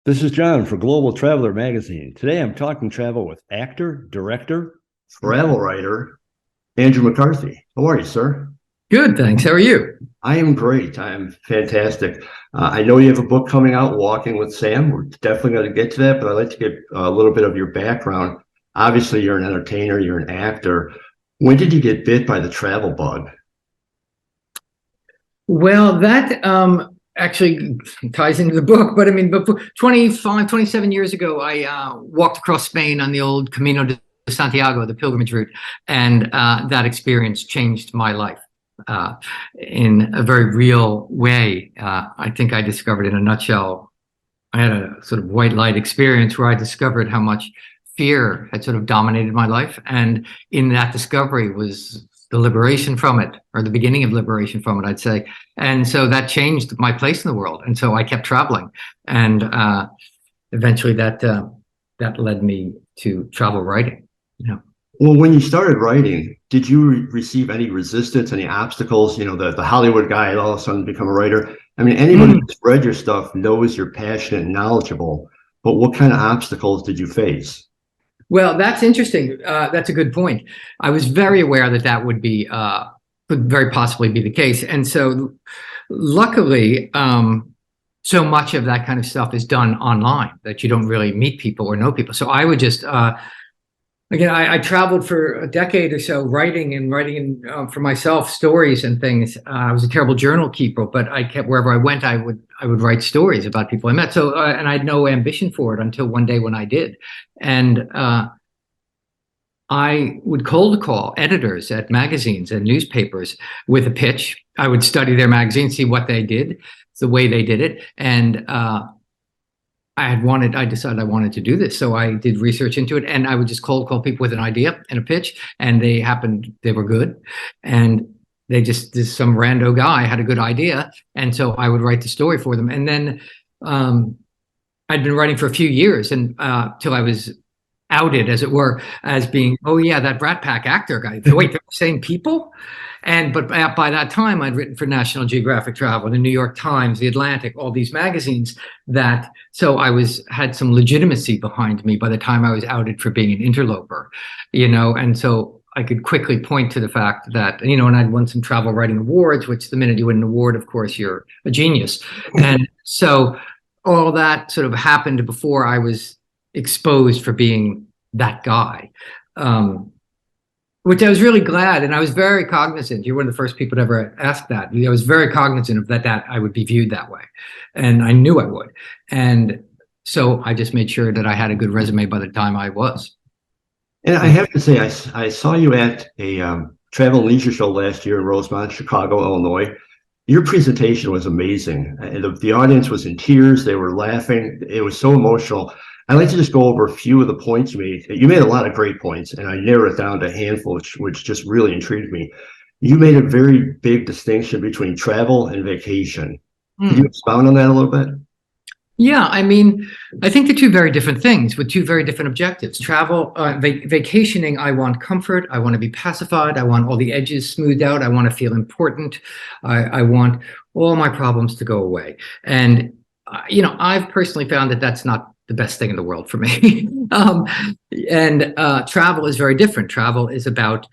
This is John for Global Traveler Magazine. Today I'm talking travel with actor, director, travel writer, Andrew McCarthy. How are you, sir? Good, thanks. How are you? I am great. I am fantastic. I know you have a book coming out, Walking with Sam. We're definitely going to get to that, but I'd like to get a little bit of your background. Obviously, you're an entertainer, you're an actor. When did you get bit by the travel bug? Well, that actually ties into the book, but I mean, before 25, 27 years ago, I walked across Spain on the old Camino de Santiago, the pilgrimage route, and that experience changed my life in a very real way. I think I discovered in a nutshell, I had a sort of white light experience where I discovered how much fear had sort of dominated my life. And in that discovery was the liberation from it, or the beginning of liberation from it, I'd say. And so that changed my place in the world. And so I kept traveling. And eventually that led me to travel writing, you know. Well, when you started writing, did you receive any resistance, any obstacles? You know, the Hollywood guy all of a sudden become a writer. I mean, anybody who's read your stuff knows you're passionate and knowledgeable, but what kind of obstacles did you face? Well, that's interesting. That's a good point. I was very aware that that would be could very possibly be the case, and so luckily, so much of that kind of stuff is done online that you don't really meet people or know people. So I would just again, I traveled for a decade or so writing for myself stories and things. I was a terrible journal keeper, but I kept wherever I went, I would write stories about people I met. So and I had no ambition for it until one day when I did, and I would cold call editors at magazines and newspapers with a pitch. I would study their magazine, see what they did, the way they did it, and I decided I wanted to do this. So I did research into it, and I would just cold call people with an idea and a pitch, and they were good. And this some rando guy had a good idea. And so I would write the story for them. And then I'd been writing for a few years and till I was outed, as it were, as being, oh yeah, that Brat Pack actor guy. Wait, they're the same people? But by that time, I'd written for National Geographic Travel, the New York Times, the Atlantic, all these magazines so I had some legitimacy behind me by the time I was outed for being an interloper, you know, and so I could quickly point to the fact that, you know, and I'd won some travel writing awards, which the minute you win an award, of course, you're a genius. And so all that sort of happened before I was exposed for being that guy. Which I was really glad, and I was very cognizant. You're one of the first people to ever ask that. I was very cognizant of that I would be viewed that way, and I knew I would. And so I just made sure that I had a good resume by the time I was. And I have to say, I saw you at a travel and leisure show last year in Rosemont, Chicago, Illinois. Your presentation was amazing. And the audience was in tears. They were laughing. It was so emotional. I'd like to just go over a few of the points you made. You made a lot of great points, and I narrowed it down to a handful, which just really intrigued me. You made a very big distinction between travel and vacation. Could you expound on that a little bit? Yeah, I mean, I think they're two very different things with two very different objectives. Travel, vacationing, I want comfort. I want to be pacified. I want all the edges smoothed out. I want to feel important. I want all my problems to go away. And, you know, I've personally found that that's not the best thing in the world for me. Travel is very different. Travel is about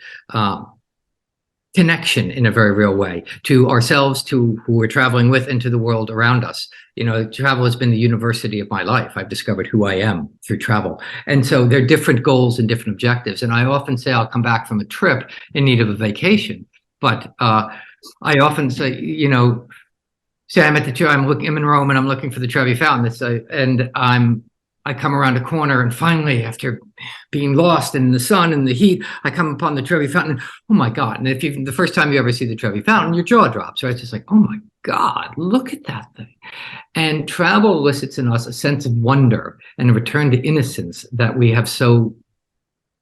connection in a very real way to ourselves, to who we're traveling with, and to the world around us. You know, travel has been the university of my life. I've discovered who I am through travel. And so there are different goals and different objectives. And I often say I'll come back from a trip in need of a vacation. But I often say, you know, say I'm in Rome and I'm looking for the Trevi Fountain. I come around a corner, and finally, after being lost in the sun and the heat, I come upon the Trevi Fountain. Oh my God! And the first time you ever see the Trevi Fountain, your jaw drops, right? It's just like, oh my God, look at that thing. And travel elicits in us a sense of wonder and a return to innocence that we have so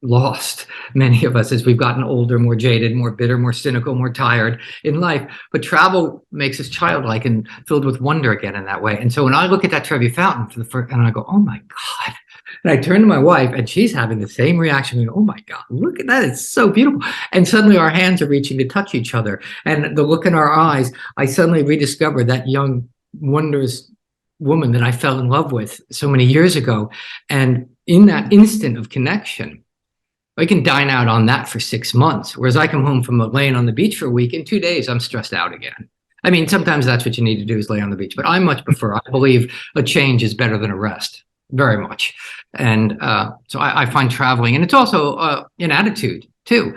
lost, many of us, as we've gotten older, more jaded, more bitter, more cynical, more tired in life. But travel makes us childlike and filled with wonder again in that way. And so when I look at that Trevi Fountain for the first, and I go, oh my God. And I turn to my wife, and she's having the same reaction. Oh my God, look at that. It's so beautiful. And suddenly our hands are reaching to touch each other. And the look in our eyes, I suddenly rediscover that young, wondrous woman that I fell in love with so many years ago. And in that instant of connection, I can dine out on that for 6 months. Whereas I come home from laying on the beach for a week, in 2 days, I'm stressed out again. I mean, sometimes that's what you need to do is lay on the beach, but I much prefer, I believe a change is better than a rest, very much. And so I find traveling, and it's also an attitude too.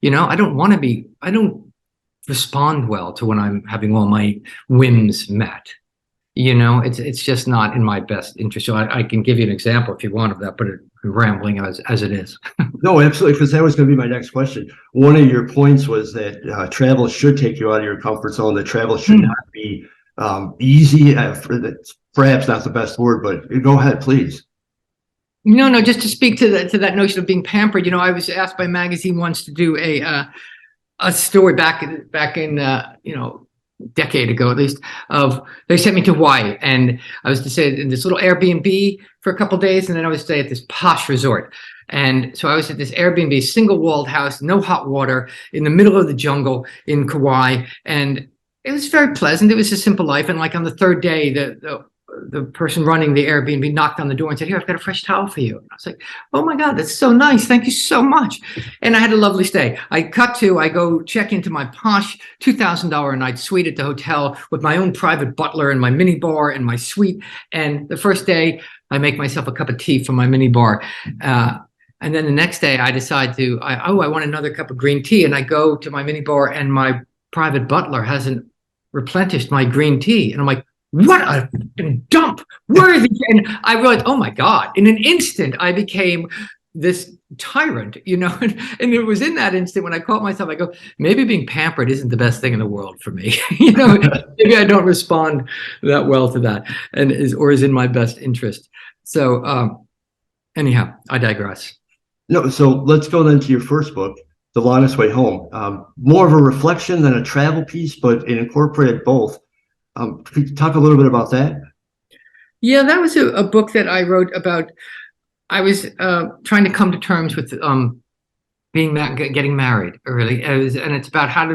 I don't respond well to when I'm having all my whims met. It's just not in my best interest. So I can give you an example if you want of that, but rambling as it is. No, absolutely, because that was going to be my next question. One of your points was that travel should take you out of your comfort zone, that travel should not be easy. Perhaps not the best word, but go ahead, please. No, just to speak to that notion of being pampered. I was asked by a magazine once to do a story back in decade ago at least, they sent me to Hawaii, and I was to stay in this little Airbnb for a couple of days, and then I was to stay at this posh resort. And so I was at this Airbnb, single walled house, no hot water, in the middle of the jungle in Kauai, and it was very pleasant. It was a simple life. And like on the third day, the person running the Airbnb knocked on the door and said, "Here, I've got a fresh towel for you." And I was like, "Oh my God, that's so nice. Thank you so much." And I had a lovely stay. I go check into my posh $2,000 a night suite at the hotel with my own private butler and my mini bar and my suite. And the first day I make myself a cup of tea from my mini bar. And then the next day I decide I want another cup of green tea. And I go to my mini bar and my private butler hasn't replenished my green tea. And I'm like, what a dump! Where are these? And I realized, oh my God, in an instant, I became this tyrant, and it was in that instant when I caught myself, I go, maybe being pampered isn't the best thing in the world for me. Maybe I don't respond that well to that and is in my best interest. So anyhow, I digress. No, so let's go then to your first book, The Longest Way Home. More of a reflection than a travel piece, but it incorporated both. Could you talk a little bit about that? Yeah, that was a book that I wrote about. I was trying to come to terms with getting married early, and it's about how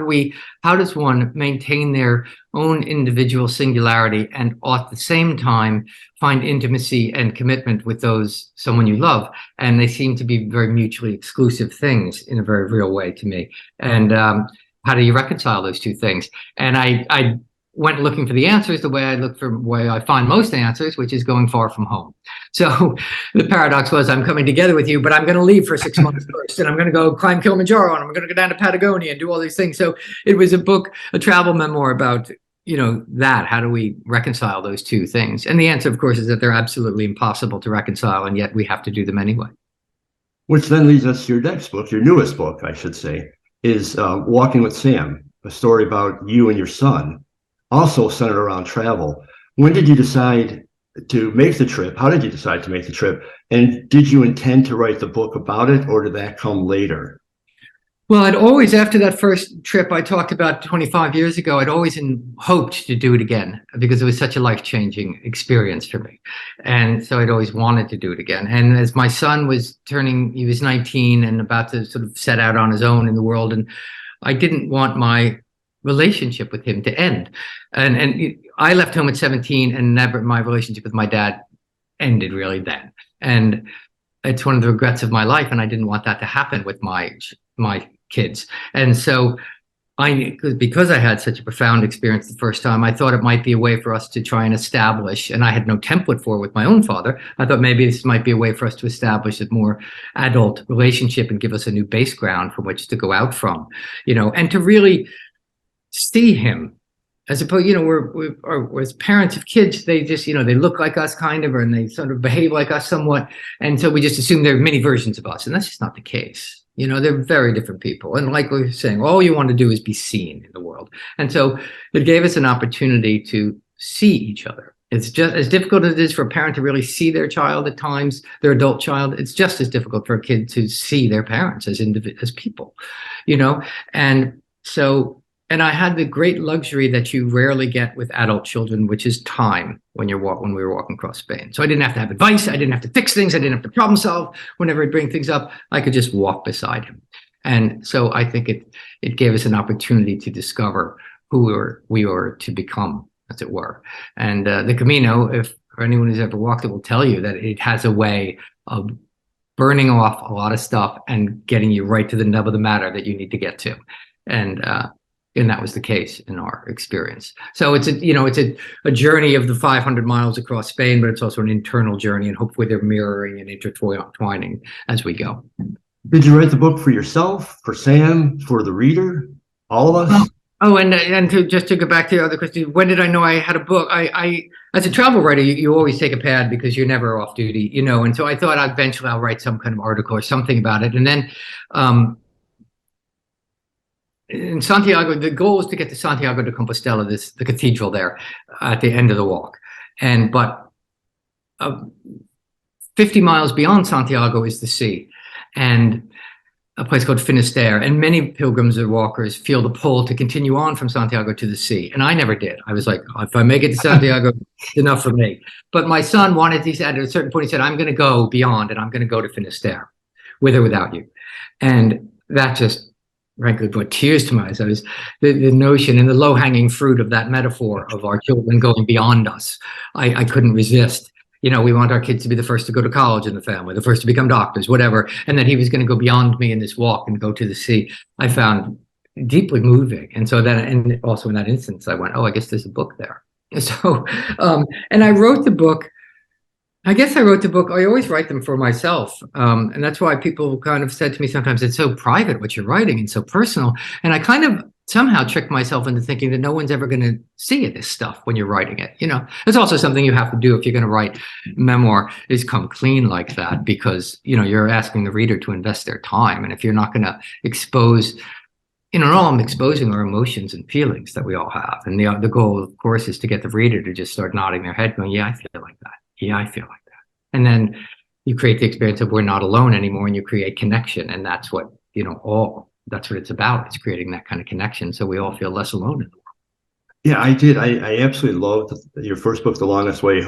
does one maintain their own individual singularity and at the same time find intimacy and commitment with someone you love, and they seem to be very mutually exclusive things in a very real way to me. And how do you reconcile those two things? And I went looking for the answers the way I find most answers, which is going far from home. So the paradox was, I'm coming together with you, but I'm going to leave for 6 months first, and I'm going to go climb Kilimanjaro, and I'm going to go down to Patagonia and do all these things. So it was a travel memoir about, that. How do we reconcile those two things? And the answer, of course, is that they're absolutely impossible to reconcile, and yet we have to do them anyway. Which then leads us to your next book, your newest book, I should say, is Walking with Sam, a story about you and your son, also centered around travel. When did you decide to make the trip? How did you decide to make the trip? And did you intend to write the book about it, or did that come later? Well, I'd always, after that first trip I talked about 25 years ago, I'd always hoped to do it again because it was such a life-changing experience for me. And so I'd always wanted to do it again. And as my son was he was 19 and about to sort of set out on his own in the world, and I didn't want my relationship with him to end. And I left home at 17, and never my relationship with my dad ended really then. And it's one of the regrets of my life, and I didn't want that to happen with my kids. And so because I had such a profound experience the first time, I thought it might be a way for us to try and establish, and I had no template for it with my own father. I thought maybe this might be a way for us to establish a more adult relationship and give us a new base ground from which to go out from, and to really see him as opposed, we're as parents of kids, they just, they look like us kind of, and they sort of behave like us somewhat. And so we just assume they're many versions of us. And that's just not the case. They're very different people. And like we were saying, all you want to do is be seen in the world. And so it gave us an opportunity to see each other. It's just as difficult as it is for a parent to really see their child at times, their adult child. It's just as difficult for a kid to see their parents as people, And so, and I had the great luxury that you rarely get with adult children, which is time when we were walking across Spain. So I didn't have to have advice. I didn't have to fix things. I didn't have to problem solve. Whenever I'd bring things up, I could just walk beside him. And so I think it gave us an opportunity to discover who we were to become. as it were. And the Camino, if for anyone who's ever walked it, will tell you that it has a way of burning off a lot of stuff and getting you right to the nub of the matter that you need to get to. And that was the case in our experience. So it's a journey of the 500 miles across Spain, but it's also an internal journey, and hopefully they're mirroring and intertwining as we go. Did you write the book for yourself, for Sam, for the reader, all of us? Oh, and just to go back to the other question, when did I know I had a book? I as a travel writer, you always take a pad because you're never off duty, and so I thought eventually I'll write some kind of article or something about it. And then in Santiago, the goal is to get to Santiago de Compostela, the cathedral there at the end of the walk. But 50 miles beyond Santiago is the sea, and a place called Finisterre. And many pilgrims or walkers feel the pull to continue on from Santiago to the sea. And I never did. I was like, if I make it to Santiago, it's enough for me. But my son wanted, he said, at a certain point, he said, I'm going to go beyond, and I'm going to go to Finisterre, with or without you. And that just, frankly, brought tears to my eyes. The notion and the low-hanging fruit of that metaphor of our children going beyond us. I couldn't resist. We want our kids to be the first to go to college in the family, the first to become doctors, whatever. And that he was going to go beyond me in this walk and go to the sea, I found deeply moving. And so then, and also in that instance, I went, oh, I guess there's a book there. So, and I wrote the book. I always write them for myself. And that's why people kind of said to me sometimes, it's so private what you're writing and so personal. And I kind of somehow tricked myself into thinking that no one's ever going to see this stuff when you're writing it. It's also something you have to do if you're going to write memoir, is come clean like that, because, you're asking the reader to invest their time. And if you're not going to expose, I'm exposing our emotions and feelings that we all have. And the goal, of course, is to get the reader to just start nodding their head going, yeah, I feel like that. Yeah, I feel like that. And then you create the experience of we're not alone anymore, and you create connection. And that's what, that's what it's about. It's creating that kind of connection so we all feel less alone in the world. Yeah, I did. I absolutely loved your first book, The Longest Way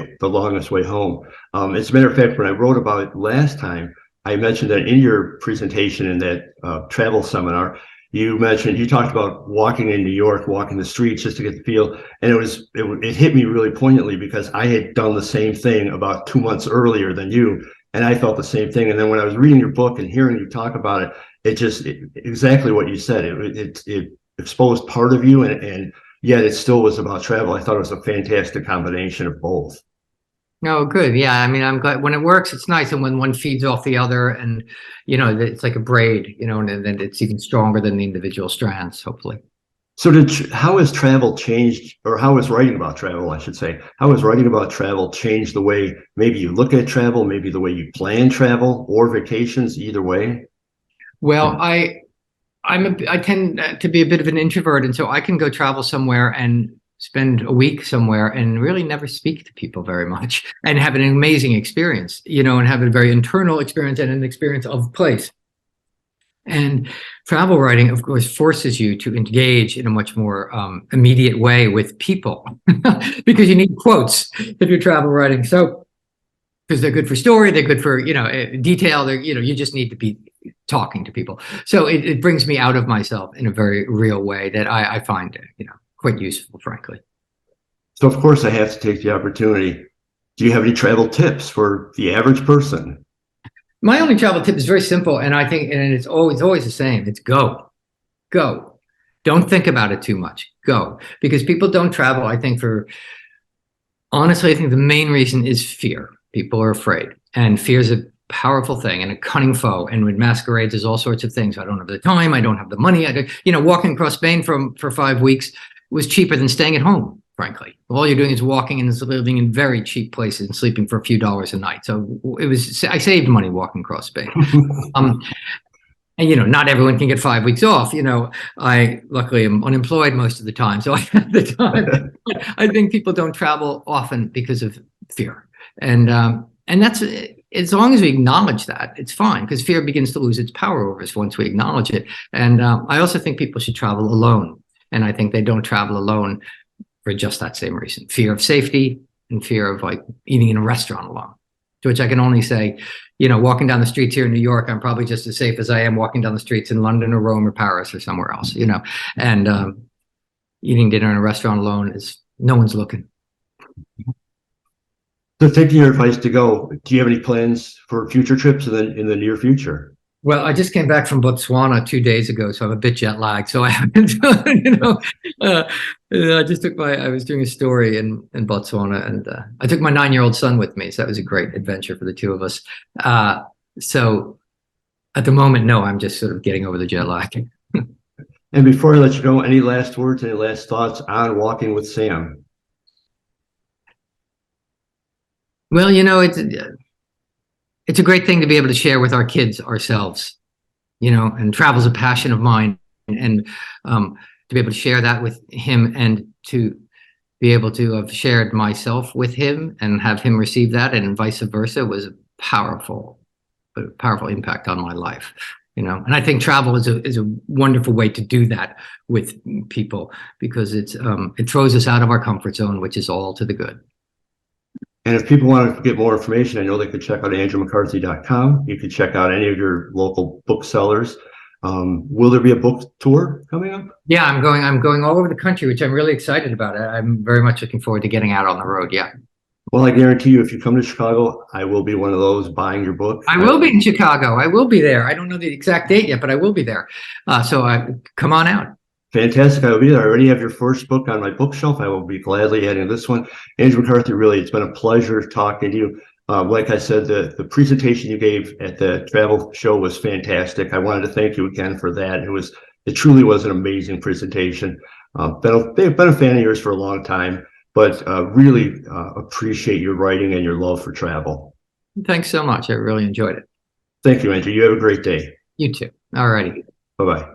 Home. As a matter of fact, when I wrote about it last time, I mentioned that in your presentation in that travel seminar, you talked about walking in New York, walking the streets just to get the feel. And it hit me really poignantly because I had done the same thing about 2 months earlier than you. And I felt the same thing. And then when I was reading your book and hearing you talk about it, exactly what you said. It exposed part of you, and yet it still was about travel. I thought it was a fantastic combination of both. Oh, good. Yeah. I mean, I'm glad when it works, it's nice. And when one feeds off the other, and, it's like a braid, and then it's even stronger than the individual strands, hopefully. So how has travel changed, or how has writing about travel, I should say, how has writing about travel changed the way maybe you look at travel, maybe the way you plan travel or vacations, either way? Well, I tend to be a bit of an introvert, and so I can go travel somewhere and spend a week somewhere and really never speak to people very much and have an amazing experience, and have a very internal experience and an experience of place. And travel writing, of course, forces you to engage in a much more immediate way with people because you need quotes if you're travel writing. So, because they're good for story, they're good for, detail, you just need to be talking to people. So it brings me out of myself in a very real way that I find, quite useful, frankly. So, of course, I have to take the opportunity. Do you have any travel tips for the average person? My only travel tip is very simple, and I think, and it's always the same. It's go. Don't think about it too much. Go. Because people don't travel, I think honestly, I think the main reason is fear. People are afraid, and fear is a powerful thing and a cunning foe, and it masquerades as all sorts of things. I don't have the time. I don't have the money. Walking across Spain for 5 weeks was cheaper than staying at home, frankly. All you're doing is walking and living in very cheap places and sleeping for a few dollars a night. So I saved money walking across Spain. And, not everyone can get 5 weeks off. I luckily am unemployed most of the time, so I have the time. I think people don't travel often because of fear. And that's, as long as we acknowledge that, it's fine, because fear begins to lose its power over us once we acknowledge it. And I also think people should travel alone. And I think they don't travel alone for just that same reason. Fear of safety and fear of eating in a restaurant alone. To which I can only say, walking down the streets here in New York, I'm probably just as safe as I am walking down the streets in London or Rome or Paris or somewhere else, and eating dinner in a restaurant alone is No one's looking. So taking your advice to go, do you have any plans for future trips in the near future? Well, I just came back from Botswana 2 days ago, so I'm a bit jet lagged. So I haven't done, uh, I just I was doing a story in Botswana, and I took my 9-year-old son with me. So that was a great adventure for the two of us. So at the moment, no, I'm just sort of getting over the jet lag. And before I let you go, any last words, any last thoughts on Walking with Sam? Well, it's a great thing to be able to share with our kids ourselves, and travel's a passion of mine, and to be able to share that with him, and to be able to have shared myself with him and have him receive that, and vice versa, was a powerful impact on my life. And I think travel is a wonderful way to do that with people, because it throws us out of our comfort zone, which is all to the good. And if people want to get more information, I know they could check out andrewmccarthy.com. You could check out any of your local booksellers. Will there be a book tour coming up? Yeah, I'm going all over the country, which I'm really excited about. I'm very much looking forward to getting out on the road. Yeah. Well, I guarantee you, if you come to Chicago, I will be one of those buying your book. I will be in Chicago. I will be there. I don't know the exact date yet, but I will be there. So come on out. Fantastic. I will be there. I already have your first book on my bookshelf. I will be gladly adding this one. Andrew McCarthy, really, it's been a pleasure talking to you. Like I said, the presentation you gave at the travel show was fantastic. I wanted to thank you again for that. It truly was an amazing presentation. Been a fan of yours for a long time, but really appreciate your writing and your love for travel. Thanks so much. I really enjoyed it. Thank you, Andrew. You have a great day. You too. All righty. Bye-bye.